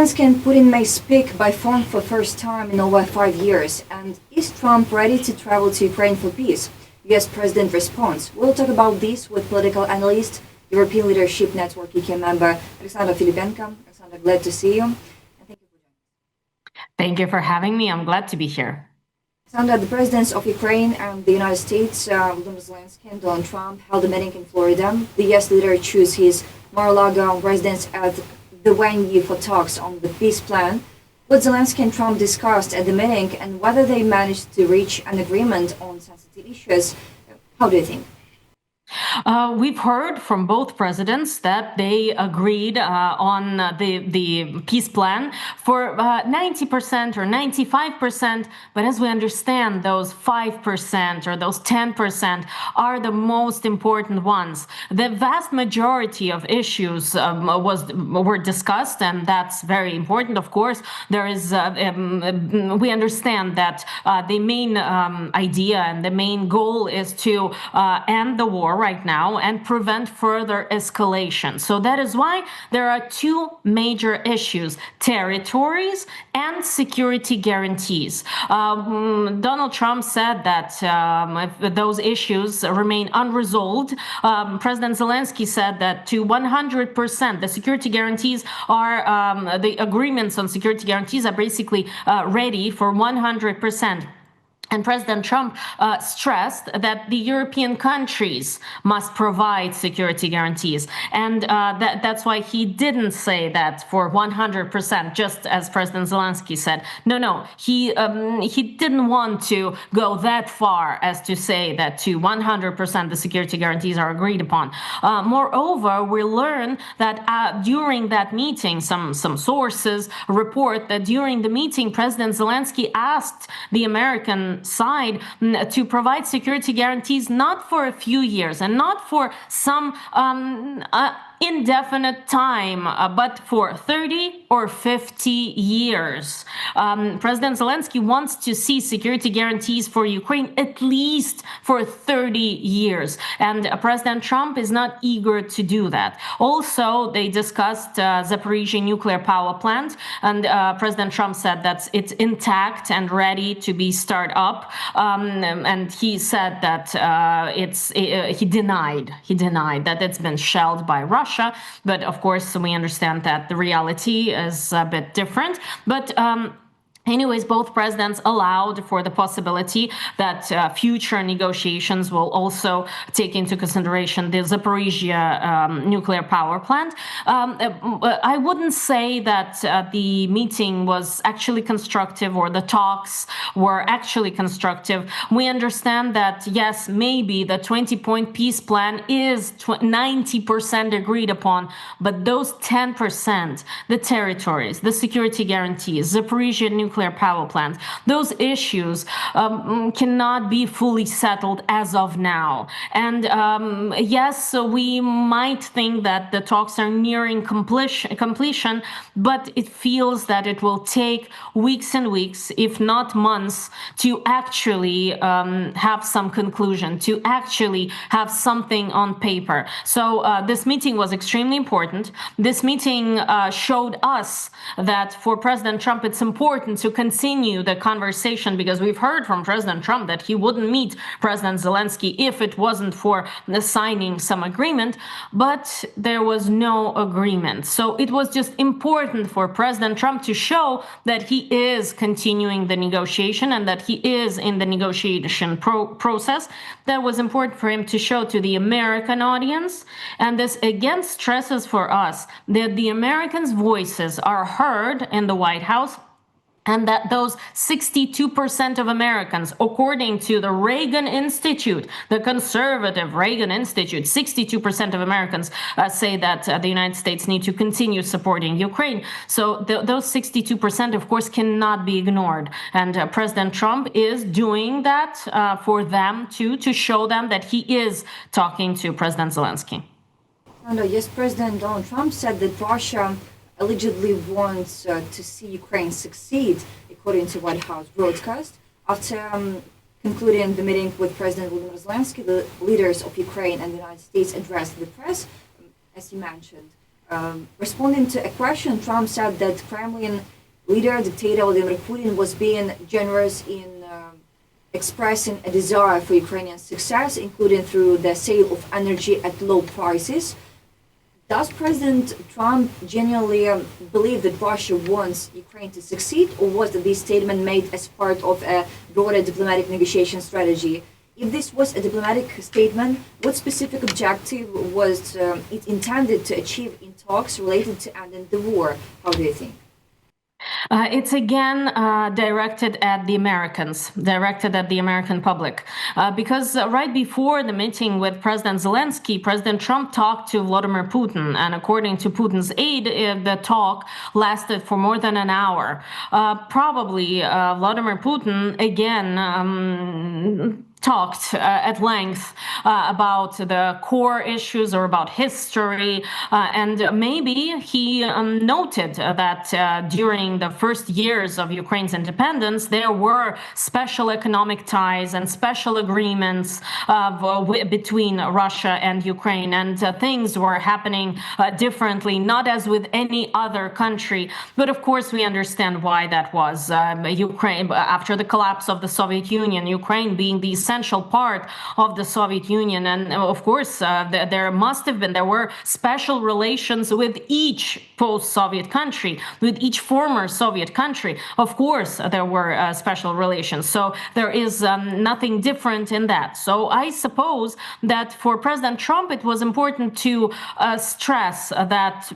Zelenskyy and Putin may speak by phone for first time in over 5 years. And is Trump ready to travel to Ukraine for peace? U.S. President responds. We'll talk about this with political analyst, European Leadership Network EK member Alexandra Filippenko. Alexandra, glad to see you. And thank you for joining us. Thank you for having me. I'm glad to be here. Alexandra, the presidents of Ukraine and the United States, Volodymyr Zelenskyy and Donald Trump, held a meeting in Florida. The U.S. leader chose his Mar-a-Lago residence as the venue for talks on the peace plan. What Zelenskyy and Trump discussed at the meeting and whether they managed to reach an agreement on sensitive issues. How do you think? We've heard from both presidents that they agreed on the peace plan for 90% or 95%. But as we understand, those 5% or those 10% are the most important ones. The vast majority of issues were discussed, and that's very important. Of course, there is. We understand that the main idea and the main goal is to end the war right now and prevent further escalation. So that is why there are two major issues: territories and security guarantees. Donald Trump said that if those issues remain unresolved, President Zelenskyy said that to 100%, the security guarantees are, the agreements on security guarantees are basically ready for 100%. And President Trump stressed that the European countries must provide security guarantees. And that's why he didn't say that for 100%, just as President Zelenskyy said. No, he didn't want to go that far as to say that to 100% the security guarantees are agreed upon. Moreover, we learn that during that meeting, some sources report that during the meeting, President Zelenskyy asked the American side to provide security guarantees not for a few years and not for some indefinite time, but for 30 or 50 years. President Zelenskyy wants to see security guarantees for Ukraine at least for 30 years. And President Trump is not eager to do that. Also, they discussed Zaporizhzhia nuclear power plant, and President Trump said that it's intact and ready to be started up. And he said that he denied that it's been shelled by Russia. But of course, we understand that the reality is a bit different. But anyways, both presidents allowed for the possibility that future negotiations will also take into consideration the Zaporizhzhia nuclear power plant. I wouldn't say that the meeting was actually constructive or the talks were actually constructive. We understand that, yes, maybe the 20-point peace plan is 90% agreed upon, but those 10%, the territories, the security guarantees, Zaporizhzhia nuclear power plant, those issues cannot be fully settled as of now. And yes, so we might think that the talks are nearing completion, but it feels that it will take weeks and weeks, if not months, to actually have some conclusion, to actually have something on paper. So this meeting was extremely important. This meeting showed us that for President Trump, it's important to continue the conversation, because we've heard from President Trump that he wouldn't meet President Zelenskyy if it wasn't for signing some agreement, but there was no agreement. So it was just important for President Trump to show that he is continuing the negotiation and that he is in the negotiation process. That was important for him to show to the American audience. And this again stresses for us that the Americans' voices are heard in the White House, and that those 62% of Americans, according to the Reagan Institute, the conservative Reagan Institute, 62% of Americans say that the United States need to continue supporting Ukraine. So those 62%, of course, cannot be ignored. And President Trump is doing that for them to show them that he is talking to President Zelenskyy. Yes, President Donald Trump said that Russia allegedly wants to see Ukraine succeed, according to White House broadcast. After concluding the meeting with President Volodymyr Zelenskyy, the leaders of Ukraine and the United States addressed the press, as you mentioned. Responding to a question, Trump said that Kremlin leader, dictator Volodymyr Putin, was being generous in expressing a desire for Ukrainian success, including through the sale of energy at low prices. Does President Trump genuinely believe that Russia wants Ukraine to succeed, or was this statement made as part of a broader diplomatic negotiation strategy? If this was a diplomatic statement, what specific objective was it intended to achieve in talks related to ending the war? How do you think? It's again directed at the Americans, directed at the American public, because right before the meeting with President Zelensky, President Trump talked to Volodymyr Putin, and according to Putin's aide, the talk lasted for more than an hour. Probably Volodymyr Putin again talked at length about the core issues or about history, and maybe he noted that during the first years of Ukraine's independence, there were special economic ties and special agreements between Russia and Ukraine, and things were happening differently, not as with any other country. But of course, we understand why that was. Ukraine, after the collapse of the Soviet Union, Ukraine being the essential part of the Soviet Union. And of course, there were special relations with each post-Soviet country, with each former Soviet country. Of course, there were special relations. So there is nothing different in that. So I suppose that for President Trump, it was important to stress that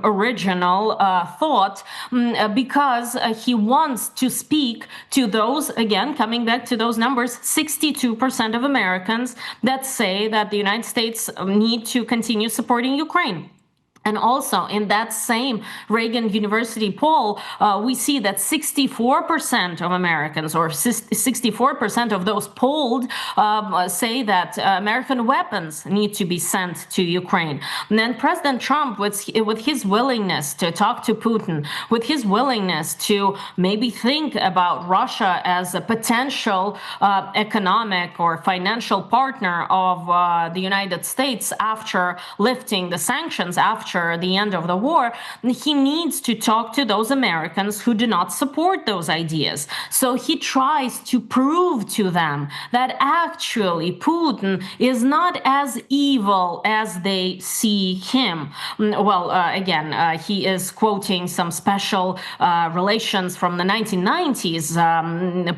original thought because he wants to speak to those, again, coming back to those numbers, 62% of Americans that say that the United States need to continue supporting Ukraine. And also in that same Reagan University poll, we see that 64% of Americans, or 64% of those polled, say that American weapons need to be sent to Ukraine. And then President Trump, with his willingness to talk to Putin, with his willingness to maybe think about Russia as a potential economic or financial partner of the United States after lifting the sanctions, after the end of the war, he needs to talk to those Americans who do not support those ideas. So he tries to prove to them that actually Putin is not as evil as they see him. Well, again, he is quoting some special relations from the 1990s.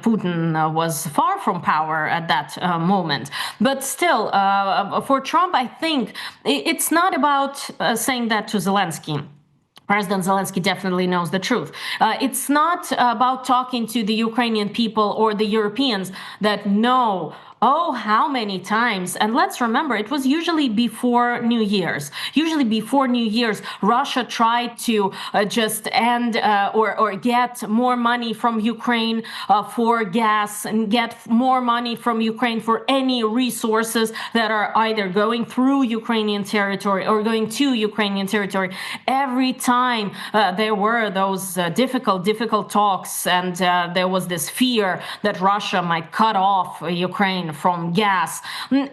Putin was far from power at that moment. But still, for Trump, I think it's not about saying that to Zelensky. President Zelensky definitely knows the truth. It's not about talking to the Ukrainian people or the Europeans that know, oh, how many times? And let's remember, it was usually before New Year's. Usually before New Year's, Russia tried to just end or get more money from Ukraine for gas and get more money from Ukraine for any resources that are either going through Ukrainian territory or going to Ukrainian territory. Every time there were those difficult talks, and there was this fear that Russia might cut off Ukraine from gas.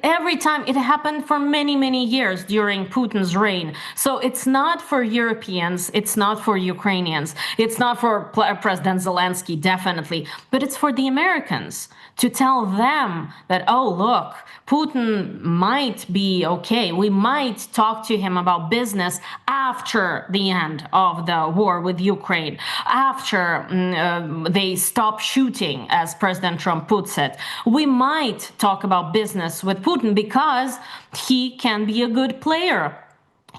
Every time it happened for many years during Putin's reign. So it's not for Europeans, it's not for Ukrainians, it's not for President Zelensky, definitely, but it's for the Americans to tell them that, oh, look, Putin might be okay. We might talk to him about business after the end of the war with Ukraine, after they stop shooting, as President Trump puts it. We might talk about business with Putin because he can be a good player.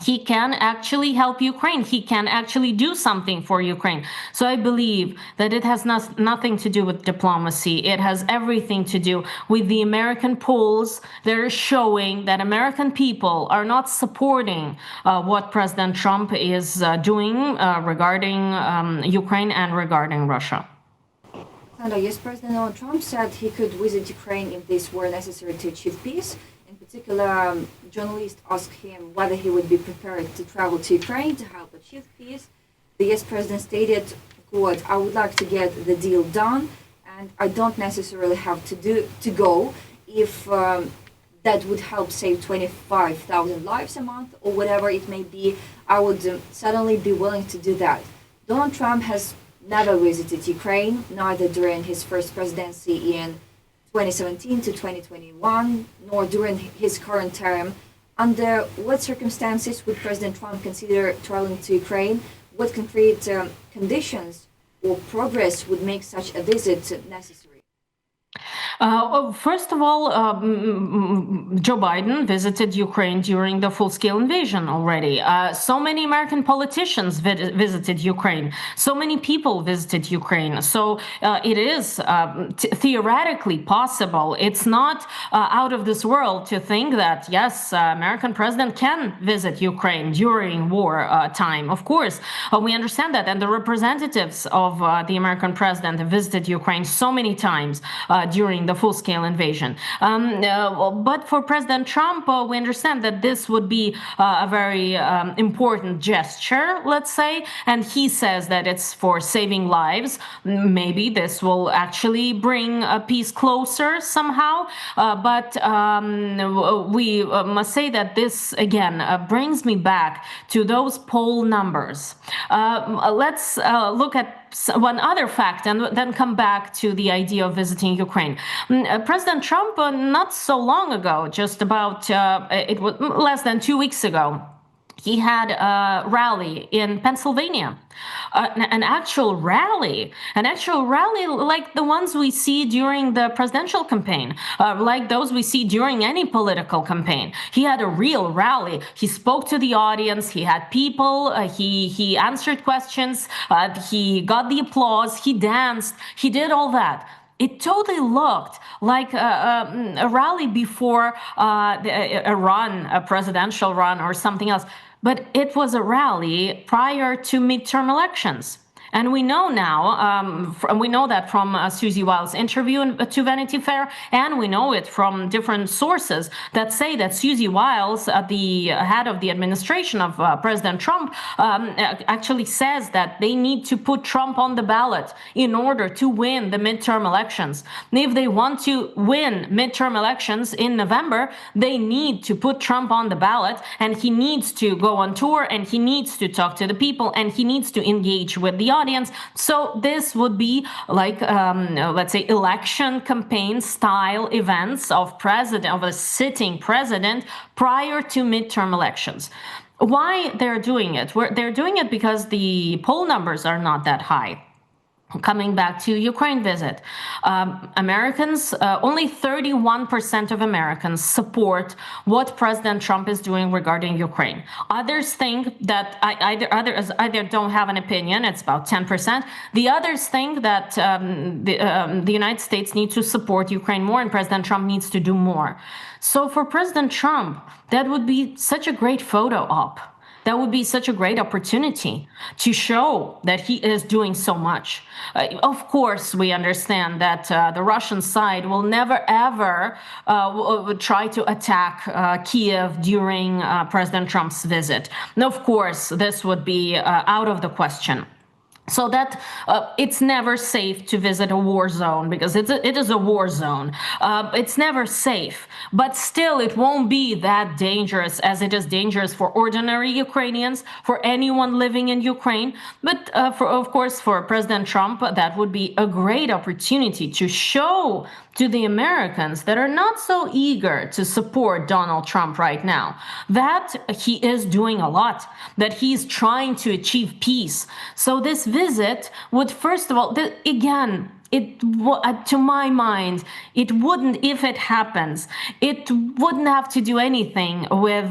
He can actually help Ukraine. He can actually do something for Ukraine. So I believe that it has nothing to do with diplomacy. It has everything to do with the American polls that are showing that American people are not supporting what President Trump is doing regarding Ukraine and regarding Russia. Yes, President Donald Trump said he could visit Ukraine if this were necessary to achieve peace. In particular, journalists asked him whether he would be prepared to travel to Ukraine to help achieve peace. The US president stated, quote, "I would like to get the deal done, and I don't necessarily have to go if that would help save 25,000 lives a month or whatever it may be, I would suddenly be willing to do that. Donald Trump has never visited Ukraine, neither during his first presidency in 2017 to 2021, nor during his current term. Under what circumstances would President Trump consider traveling to Ukraine? What concrete conditions or progress would make such a visit necessary? First of all, Joe Biden visited Ukraine during the full-scale invasion already. So many American politicians visited Ukraine. So many people visited Ukraine. So it is theoretically possible. It's not out of this world to think that, yes, American president can visit Ukraine during war time. Of course, we understand that. And the representatives of the American president visited Ukraine so many times during the full-scale invasion. But for President Trump, we understand that this would be a very important gesture, let's say, and he says that it's for saving lives. Maybe this will actually bring peace closer somehow, but we must say that this, again, brings me back to those poll numbers. Let's look at one other fact and then come back to the idea of visiting Ukraine. President Trump, not so long ago, just about it was less than 2 weeks ago, he had a rally in Pennsylvania, an actual rally like the ones we see during the presidential campaign, like those we see during any political campaign. He had a real rally. He spoke to the audience. He had people. He answered questions. He got the applause. He danced. He did all that. It totally looked like a rally before a presidential run or something else. But it was a rally prior to midterm elections. And we know now, we know that from Susie Wiles' interview to Vanity Fair, and we know it from different sources that say that Susie Wiles, the head of the administration of President Trump, actually says that they need to put Trump on the ballot in order to win the midterm elections. And if they want to win midterm elections in November, they need to put Trump on the ballot, and he needs to go on tour, and he needs to talk to the people, and he needs to engage with the audience. So this would be like, let's say, election campaign style events of a sitting president prior to midterm elections. Why they're doing it? They're doing it because the poll numbers are not that high. Coming back to Ukraine visit, Americans, only 31% of Americans support what President Trump is doing regarding Ukraine. Others think that either don't have an opinion. It's about 10%. The others think that the United States needs to support Ukraine more, and President Trump needs to do more. So for President Trump, that would be such a great photo op. That would be such a great opportunity to show that he is doing so much. Of course, we understand that the Russian side will never, ever try to attack Kiev during President Trump's visit. And of course, this would be out of the question. So that it's never safe to visit a war zone, because it is a war zone. It's never safe, but still it won't be that dangerous as it is dangerous for ordinary Ukrainians, for anyone living in Ukraine. But of course, for President Trump, that would be a great opportunity to show to the Americans that are not so eager to support Donald Trump right now that he is doing a lot, that he's trying to achieve peace. So this visit would, first of all, again, to my mind, it wouldn't, if it happens, it wouldn't have to do anything with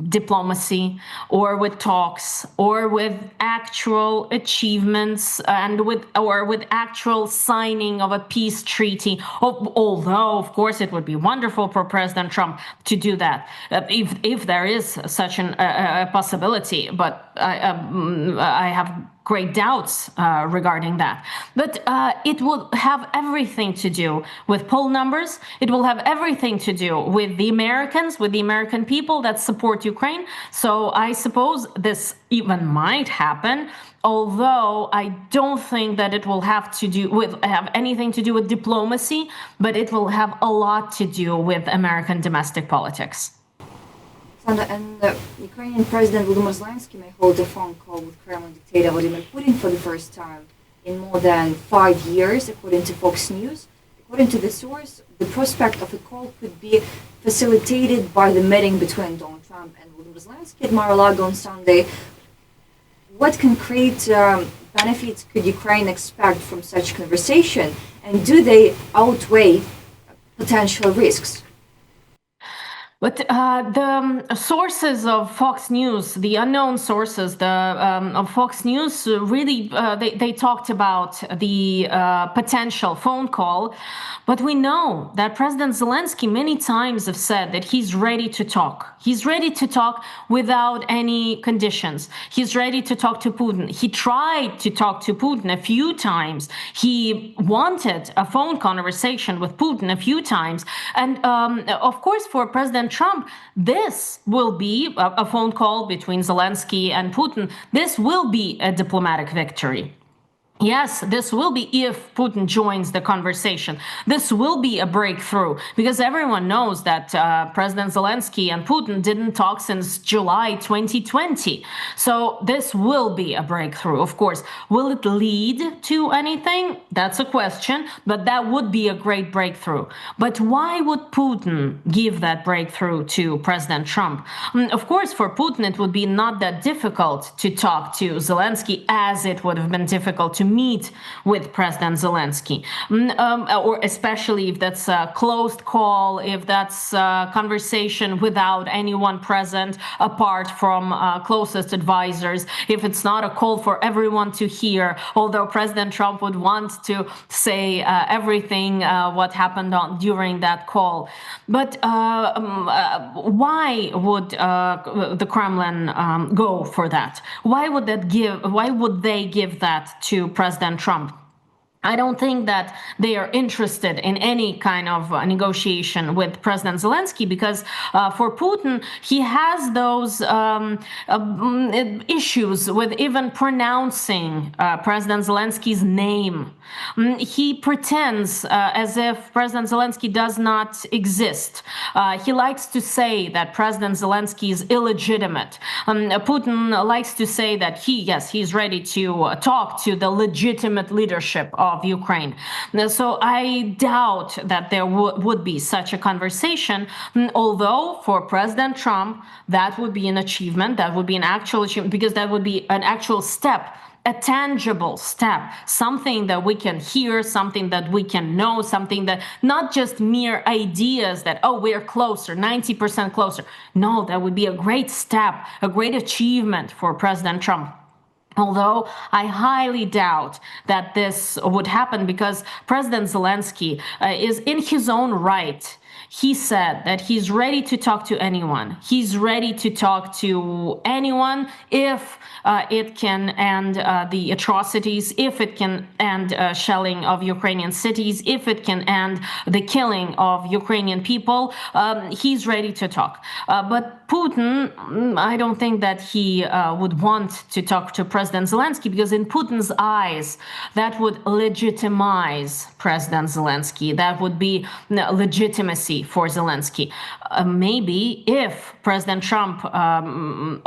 diplomacy or with talks or with actual achievements and with actual signing of a peace treaty. Although, of course, it would be wonderful for President Trump to do that, if there is such a possibility. But I have great doubts regarding that. But But it will have everything to do with poll numbers. It will have everything to do with the Americans, with the American people that support Ukraine. So I suppose this even might happen, although I don't think that it will have anything to do with diplomacy, but it will have a lot to do with American domestic politics. And Ukrainian President Volodymyr Zelenskyy may hold a phone call with Kremlin dictator Vladimir Putin for the first time in more than 5 years, according to Fox News. According to the source, the prospect of a call could be facilitated by the meeting between Donald Trump and Volodymyr Zelenskyy at Mar-a-Lago on Sunday. What concrete benefits could Ukraine expect from such conversation, and do they outweigh potential risks? But the sources of Fox News, the unknown sources of Fox News, really they talked about the potential phone call. But we know that President Zelenskyy many times have said that he's ready to talk. He's ready to talk without any conditions. He's ready to talk to Putin. He tried to talk to Putin a few times. He wanted a phone conversation with Putin a few times. And of course, for President Trump, this will be a phone call between Zelenskyy and Putin. This will be a diplomatic victory. Yes, this will be if Putin joins the conversation. This will be a breakthrough because everyone knows that President Zelenskyy and Putin didn't talk since July 2020. So this will be a breakthrough, of course. Will it lead to anything? That's a question, but that would be a great breakthrough. But why would Putin give that breakthrough to President Trump? Of course, for Putin, it would be not that difficult to talk to Zelenskyy as it would have been difficult to meet with President Zelenskyy, or especially if that's a closed call, if that's a conversation without anyone present apart from closest advisors, if it's not a call for everyone to hear, although President Trump would want to say everything what happened during that call. But why would the Kremlin go for that? Why would they give that to President Trump? I don't think that they are interested in any kind of negotiation with President Zelenskyy because for Putin, he has those issues with even pronouncing President Zelensky's name. He pretends as if President Zelenskyy does not exist. He likes to say that President Zelenskyy is illegitimate. Putin likes to say that he's ready to talk to the legitimate leadership of Ukraine. So I doubt that there would be such a conversation, although for President Trump, that would be an achievement, that would be an actual achievement, because that would be an actual step, a tangible step, something that we can hear, something that we can know, something that not just mere ideas that, oh, we're closer, 90% closer. No, that would be a great step, a great achievement for President Trump. Although I highly doubt that this would happen because President Zelenskyy is in his own right. He said that he's ready to talk to anyone. He's ready to talk to anyone if it can end the atrocities, if it can end shelling of Ukrainian cities, if it can end the killing of Ukrainian people. He's ready to talk. But Putin, I don't think that he would want to talk to President Zelenskyy because in Putin's eyes, that would legitimize President Zelenskyy. That would be legitimacy for Zelenskyy. Maybe if President Trump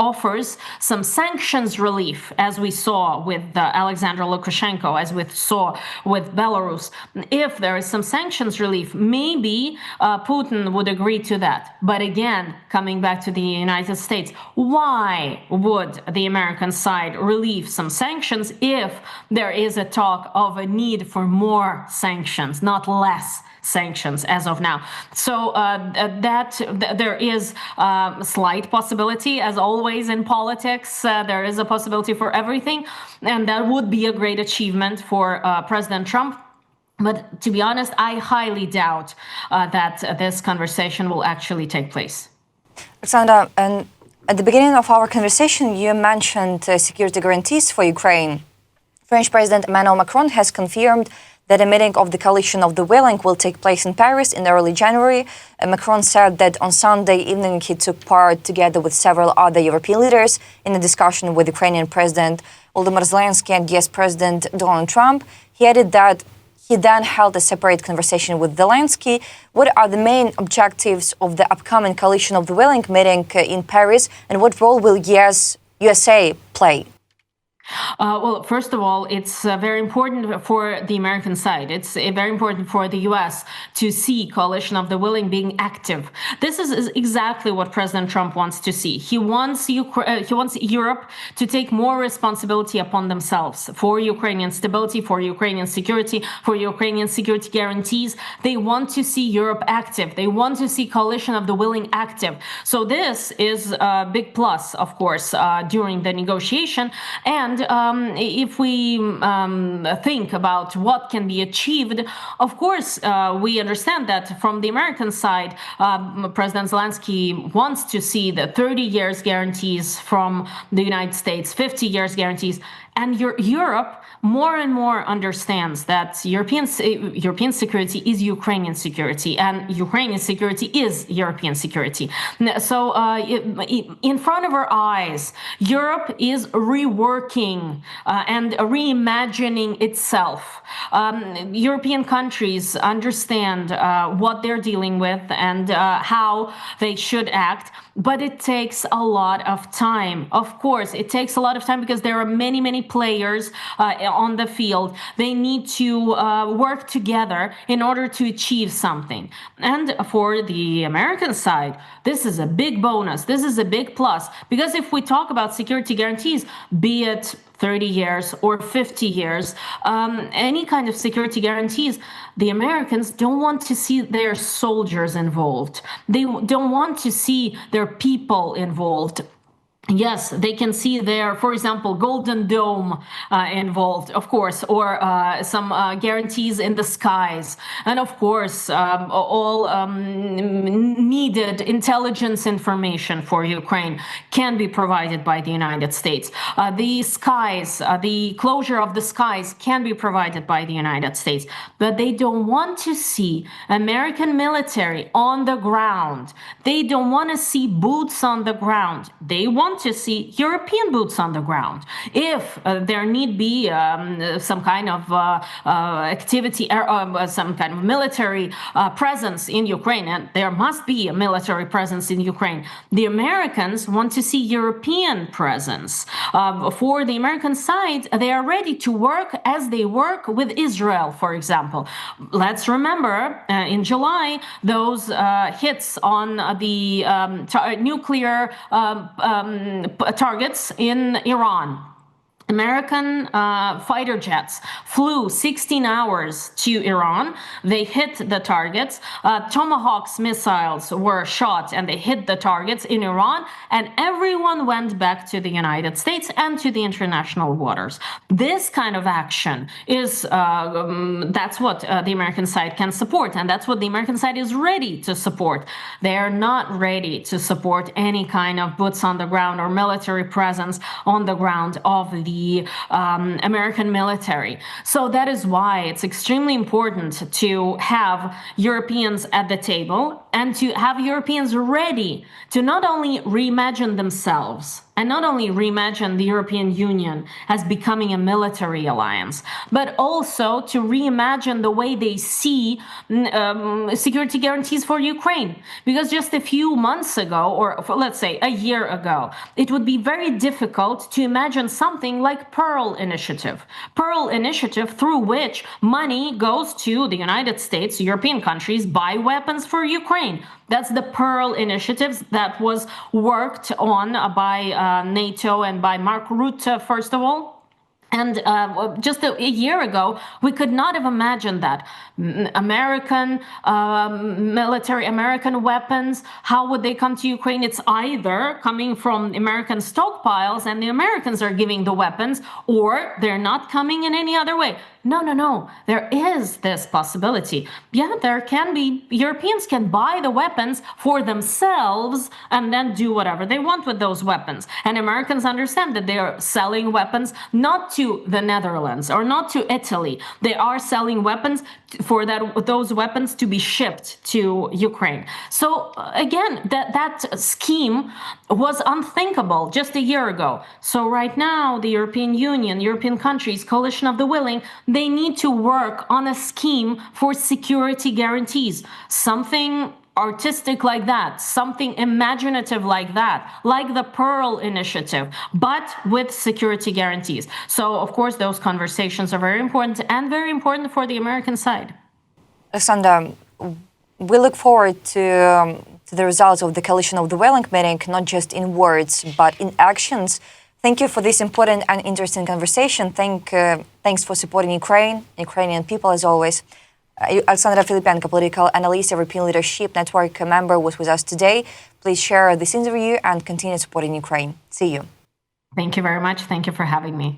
offers some sanctions relief, as we saw with Alexandra Lukashenko, as we saw with Belarus, if there is some sanctions relief, maybe Putin would agree to that. But again, coming back to the United States, why would the American side relieve some sanctions if there is a talk of a need for more sanctions, not less sanctions as of now? So there is a slight possibility, as always in politics, there is a possibility for everything, and that would be a great achievement for President Trump. But to be honest, I highly doubt that this conversation will actually take place. Alexandra, and at the beginning of our conversation, you mentioned security guarantees for Ukraine. French President Emmanuel Macron has confirmed that a meeting of the coalition of the willing will take place in Paris in early January. Macron said that on Sunday evening he took part together with several other European leaders in a discussion with Ukrainian President Volodymyr Zelenskyy and US President Donald Trump. He added that he then held a separate conversation with Zelenskyy. What are the main objectives of the upcoming coalition of the willing meeting in Paris, and what role will USA play? Well, first of all, it's very important for the American side. It's very important for the U.S. to see coalition of the willing being active. This is exactly what President Trump wants to see. He wants Europe to take more responsibility upon themselves for Ukrainian stability, for Ukrainian security, for Ukrainian security guarantees. They want to see Europe active. They want to see coalition of the willing active. So this is a big plus, of course, during the negotiation. And if we think about what can be achieved, of course, we understand that from the American side, President Zelenskyy wants to see the 30 years guarantees from the United States, 50 years guarantees. And Europe more and more understands that European security is Ukrainian security, and Ukrainian security is European security. So in front of our eyes, Europe is reworking and reimagining itself. European countries understand what they're dealing with and how they should act. But it takes a lot of time. Of course, it takes a lot of time because there are many, many players on the field. They need to work together in order to achieve something. And for the American side, this is a big bonus. This is a big plus. Because if we talk about security guarantees, be it 30 years or 50 years, any kind of security guarantees, the Americans don't want to see their soldiers involved. They don't want to see their people involved. Yes, they can see there, for example, Golden Dome involved, of course, or some guarantees in the skies. And of course, all needed intelligence information for Ukraine can be provided by the United States. The skies, the closure of the skies can be provided by the United States. But they don't want to see American military on the ground. They don't want to see boots on the ground. They want to see European boots on the ground. If there need be some kind of activity, some kind of military presence in Ukraine, and there must be a military presence in Ukraine, the Americans want to see European presence. For the American side, they are ready to work as they work with Israel, for example. Let's remember in July, those hits on the nuclear targets in Iran. American fighter jets flew 16 hours to Iran. They hit the targets. Tomahawks missiles were shot and they hit the targets in Iran, and everyone went back to the United States and to the international waters. This kind of action is, that's what the American side can support, and that's what the American side is ready to support. They are not ready to support any kind of boots on the ground or military presence on the ground of the American military. So that is why it's extremely important to have Europeans at the table and to have Europeans ready to not only reimagine themselves and not only reimagine the European Union as becoming a military alliance, but also to reimagine the way they see security guarantees for Ukraine. Because just a few months ago, or let's say a year ago, it would be very difficult to imagine something like Pearl Initiative. Pearl Initiative, through which money goes to the United States, European countries, buy weapons for Ukraine. That's the Pearl Initiative that was worked on by NATO and by Mark Rutte, first of all. And just a year ago, we could not have imagined that. American military, American weapons, how would they come to Ukraine? It's either coming from American stockpiles and the Americans are giving the weapons, or they're not coming in any other way. No. There is this possibility. Yeah, there can be, Europeans can buy the weapons for themselves and then do whatever they want with those weapons. And Americans understand that they are selling weapons not to to the Netherlands or not to Italy. They are selling weapons for those weapons to be shipped to Ukraine. So again, that scheme was unthinkable just a year ago. So right now, the European Union, European countries, coalition of the willing, they need to work on a scheme for security guarantees, something artistic like that, something imaginative like that, like the Pearl Initiative, but with security guarantees. So, of course, those conversations are very important and very important for the American side. Alexandra, we look forward to the results of the Coalition of the Willing meeting, not just in words, but in actions. Thank you for this important and interesting conversation. Thanks for supporting Ukrainian people, as always. Alexandra Filippenko, political analyst, European Leadership Network member, was with us today. Please share this interview and continue supporting Ukraine. See you. Thank you very much. Thank you for having me.